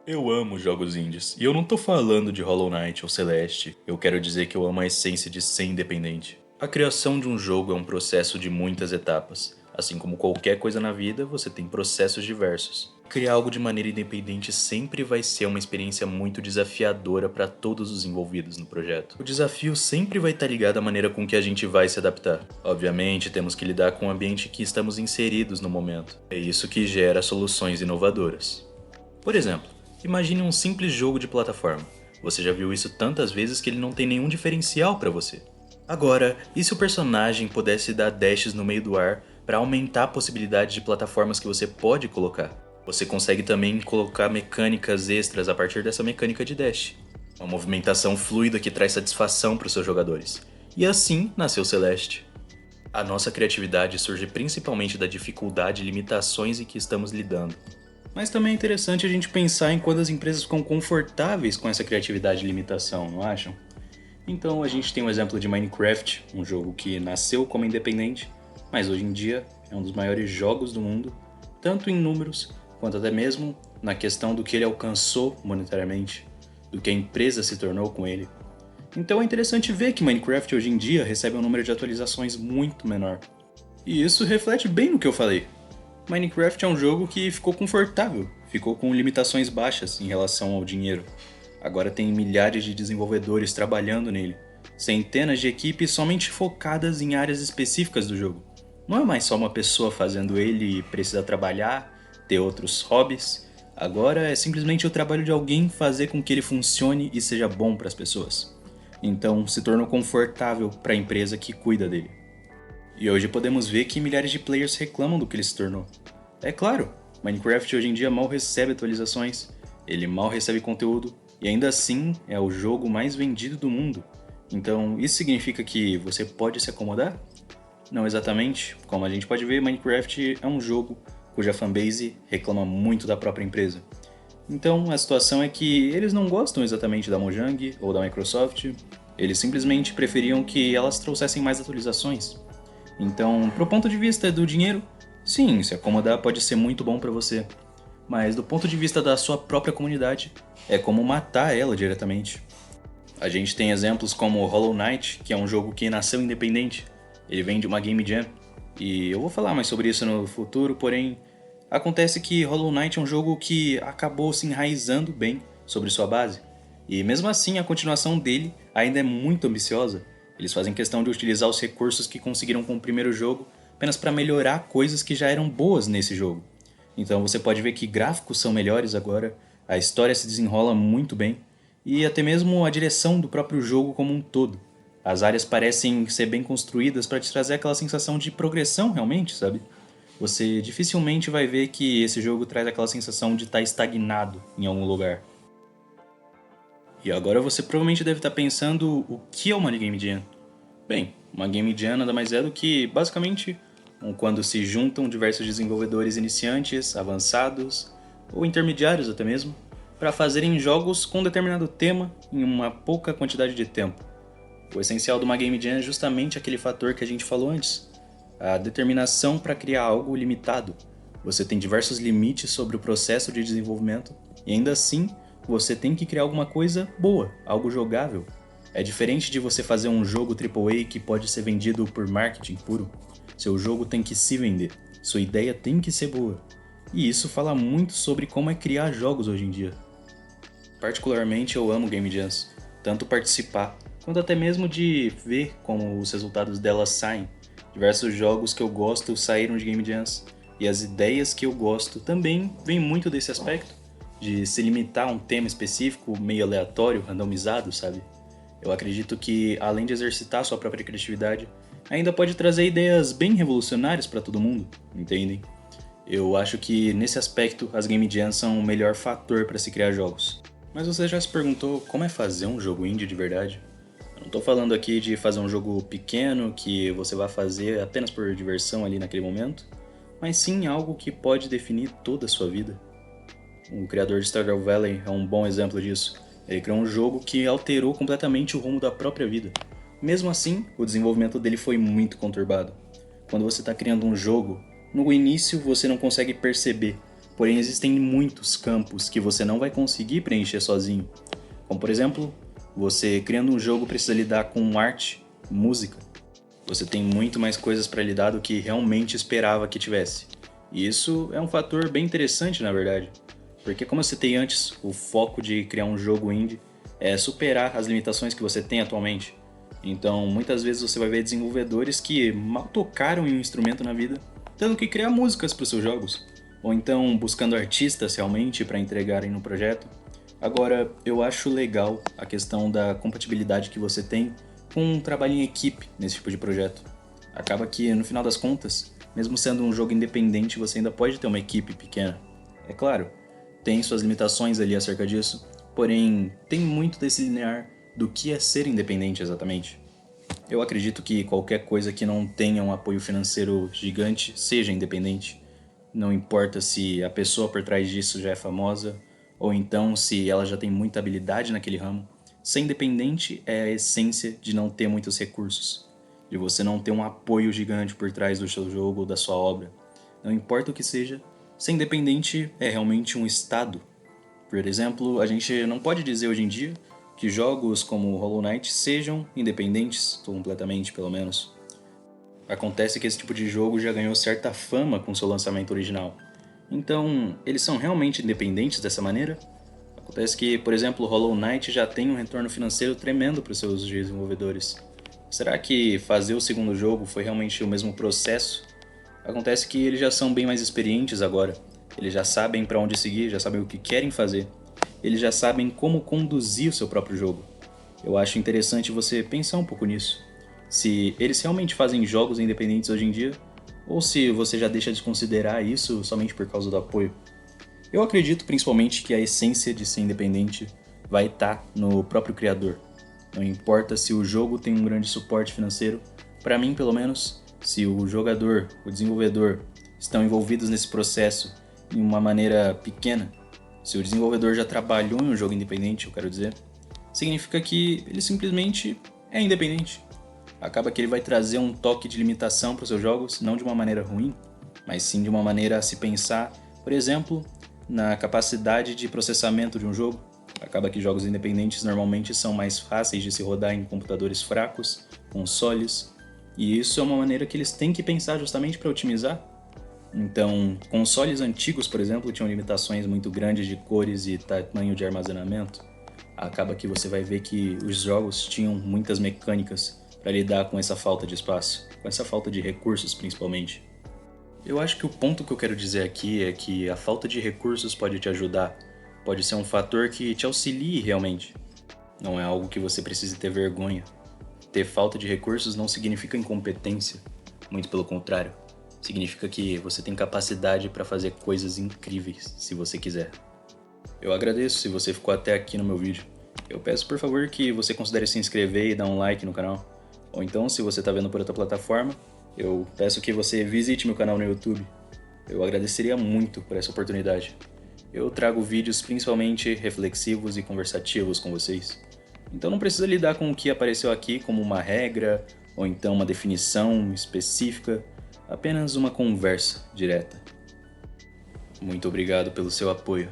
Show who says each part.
Speaker 1: Eu amo jogos indies, e eu não tô falando de Hollow Knight ou Celeste, eu quero dizer que eu amo a essência de ser independente. A criação de um jogo é um processo de muitas etapas. Assim como qualquer coisa na vida, você tem processos diversos. Criar algo de maneira independente sempre vai ser uma experiência muito desafiadora para todos os envolvidos no projeto. O desafio sempre vai estar ligado à maneira com que a gente vai se adaptar. Obviamente, temos que lidar com o ambiente que estamos inseridos no momento. É isso que gera soluções inovadoras. Por exemplo, imagine um simples jogo de plataforma. Você já viu isso tantas vezes que ele não tem nenhum diferencial para você. Agora, e se o personagem pudesse dar dashes no meio do ar para aumentar a possibilidade de plataformas que você pode colocar? Você consegue também colocar mecânicas extras a partir dessa mecânica de dash. Uma movimentação fluida que traz satisfação para os seus jogadores. E assim nasceu Celeste. A nossa criatividade surge principalmente da dificuldade e limitações em que estamos lidando. Mas também é interessante a gente pensar em quando as empresas ficam confortáveis com essa criatividade e limitação, não acham? Então a gente tem o exemplo de Minecraft, um jogo que nasceu como independente, mas hoje em dia é um dos maiores jogos do mundo, tanto em números quanto até mesmo na questão do que ele alcançou monetariamente, do que a empresa se tornou com ele. Então é interessante ver que Minecraft hoje em dia recebe um número de atualizações muito menor. E isso reflete bem no que eu falei. Minecraft é um jogo que ficou confortável, ficou com limitações baixas em relação ao dinheiro. Agora tem milhares de desenvolvedores trabalhando nele, centenas de equipes somente focadas em áreas específicas do jogo. Não é mais só uma pessoa fazendo ele e precisa trabalhar, ter outros hobbies. Agora é simplesmente o trabalho de alguém fazer com que ele funcione e seja bom para as pessoas. Então se tornou confortável para a empresa que cuida dele. E hoje podemos ver que milhares de players reclamam do que ele se tornou. É claro, Minecraft hoje em dia mal recebe atualizações, ele mal recebe conteúdo e ainda assim é o jogo mais vendido do mundo. Então isso significa que você pode se acomodar? Não exatamente. Como a gente pode ver, Minecraft é um jogo cuja fanbase reclama muito da própria empresa. Então a situação é que eles não gostam exatamente da Mojang ou da Microsoft, eles simplesmente preferiam que elas trouxessem mais atualizações. Então, pro ponto de vista do dinheiro, sim, se acomodar pode ser muito bom para você. Mas do ponto de vista da sua própria comunidade, é como matar ela diretamente. A gente tem exemplos como Hollow Knight, que é um jogo que nasceu independente. Ele vem de uma Game Jam. E eu vou falar mais sobre isso no futuro, porém, acontece que Hollow Knight é um jogo que acabou se enraizando bem sobre sua base. E mesmo assim, a continuação dele ainda é muito ambiciosa. Eles fazem questão de utilizar os recursos que conseguiram com o primeiro jogo apenas para melhorar coisas que já eram boas nesse jogo. Então você pode ver que gráficos são melhores agora, a história se desenrola muito bem e até mesmo a direção do próprio jogo como um todo. As áreas parecem ser bem construídas para te trazer aquela sensação de progressão realmente, sabe? Você dificilmente vai ver que esse jogo traz aquela sensação de estar estagnado em algum lugar. E agora você provavelmente deve estar pensando o que é uma Game Jam. Bem, uma Game Jam nada mais é do que, basicamente, quando se juntam diversos desenvolvedores iniciantes, avançados ou intermediários até mesmo, para fazerem jogos com um determinado tema em uma pouca quantidade de tempo. O essencial de uma Game Jam é justamente aquele fator que a gente falou antes, a determinação para criar algo limitado. Você tem diversos limites sobre o processo de desenvolvimento e ainda assim você tem que criar alguma coisa boa, algo jogável. É diferente de você fazer um jogo AAA que pode ser vendido por marketing puro. Seu jogo tem que se vender, sua ideia tem que ser boa. E isso fala muito sobre como é criar jogos hoje em dia. Particularmente eu amo Game Jams, tanto participar quanto até mesmo de ver como os resultados delas saem. Diversos jogos que eu gosto saíram de Game Jams e as ideias que eu gosto também vêm muito desse aspecto, de se limitar a um tema específico, meio aleatório, randomizado, sabe? Eu acredito que, além de exercitar sua própria criatividade, ainda pode trazer ideias bem revolucionárias para todo mundo, entendem? Eu acho que, nesse aspecto, as Game Jams são o melhor fator para se criar jogos. Mas você já se perguntou como é fazer um jogo indie de verdade? Eu não estou falando aqui de fazer um jogo pequeno que você vai fazer apenas por diversão ali naquele momento, mas sim algo que pode definir toda a sua vida. O criador de Stardew Valley é um bom exemplo disso. Ele criou um jogo que alterou completamente o rumo da própria vida. Mesmo assim, o desenvolvimento dele foi muito conturbado. Quando você está criando um jogo, no início você não consegue perceber, Porém, existem muitos campos que você não vai conseguir preencher sozinho. Como, por exemplo, você criando um jogo precisa lidar com arte, música. Você tem muito mais coisas para lidar do que realmente esperava que tivesse. E isso é um fator bem interessante, na verdade. Porque como eu citei antes, o foco de criar um jogo indie é superar as limitações que você tem atualmente. Então, muitas vezes você vai ver desenvolvedores que mal tocaram em um instrumento na vida, tendo que criar músicas para os seus jogos, ou então buscando artistas realmente para entregarem no projeto. Agora, eu acho legal a questão da compatibilidade que você tem com um trabalho em equipe nesse tipo de projeto. Acaba que, no final das contas, mesmo sendo um jogo independente, você ainda pode ter uma equipe pequena. É claro, tem suas limitações ali acerca disso, porém, tem muito desse linear do que é ser independente exatamente. Eu acredito que qualquer coisa que não tenha um apoio financeiro gigante seja independente. Não importa se a pessoa por trás disso já é famosa, ou então se ela já tem muita habilidade naquele ramo. Ser independente é a essência de não ter muitos recursos, de você não ter um apoio gigante por trás do seu jogo ou da sua obra. Não importa o que seja, ser independente é realmente um estado. Por exemplo, a gente não pode dizer hoje em dia que jogos como Hollow Knight sejam independentes, completamente pelo menos. Acontece que esse tipo de jogo já ganhou certa fama com seu lançamento original. Então, eles são realmente independentes dessa maneira? Acontece que, por exemplo, Hollow Knight já tem um retorno financeiro tremendo para os seus desenvolvedores. Será que fazer o segundo jogo foi realmente o mesmo processo? Acontece que eles já são bem mais experientes agora. Eles já sabem para onde seguir, já sabem o que querem fazer. Eles já sabem como conduzir o seu próprio jogo. Eu acho interessante você pensar um pouco nisso. Se eles realmente fazem jogos independentes hoje em dia, ou se você já deixa de considerar isso somente por causa do apoio. Eu acredito principalmente que a essência de ser independente vai estar no próprio criador. Não importa se o jogo tem um grande suporte financeiro, para mim pelo menos, se o jogador, o desenvolvedor estão envolvidos nesse processo em uma maneira pequena, se o desenvolvedor já trabalhou em um jogo independente, eu quero dizer, significa que ele simplesmente é independente. Acaba que ele vai trazer um toque de limitação para os seus jogos, não de uma maneira ruim, mas sim de uma maneira a se pensar, por exemplo, na capacidade de processamento de um jogo. Acaba que jogos independentes normalmente são mais fáceis de se rodar em computadores fracos, consoles, e isso é uma maneira que eles têm que pensar justamente para otimizar. Então, consoles antigos, por exemplo, tinham limitações muito grandes de cores e tamanho de armazenamento. Acaba que você vai ver que os jogos tinham muitas mecânicas para lidar com essa falta de espaço, com essa falta de recursos principalmente. Eu acho que o ponto que eu quero dizer aqui é que a falta de recursos pode te ajudar, pode ser um fator que te auxilie realmente. Não é algo que você precise ter vergonha. Ter falta de recursos não significa incompetência, muito pelo contrário. Significa que você tem capacidade para fazer coisas incríveis, se você quiser. Eu agradeço se você ficou até aqui no meu vídeo. Eu peço por favor que você considere se inscrever e dar um like no canal. Ou então, se você está vendo por outra plataforma, eu peço que você visite meu canal no YouTube. Eu agradeceria muito por essa oportunidade. Eu trago vídeos principalmente reflexivos e conversativos com vocês. Então não precisa lidar com o que apareceu aqui como uma regra ou então uma definição específica, apenas uma conversa direta. Muito obrigado pelo seu apoio.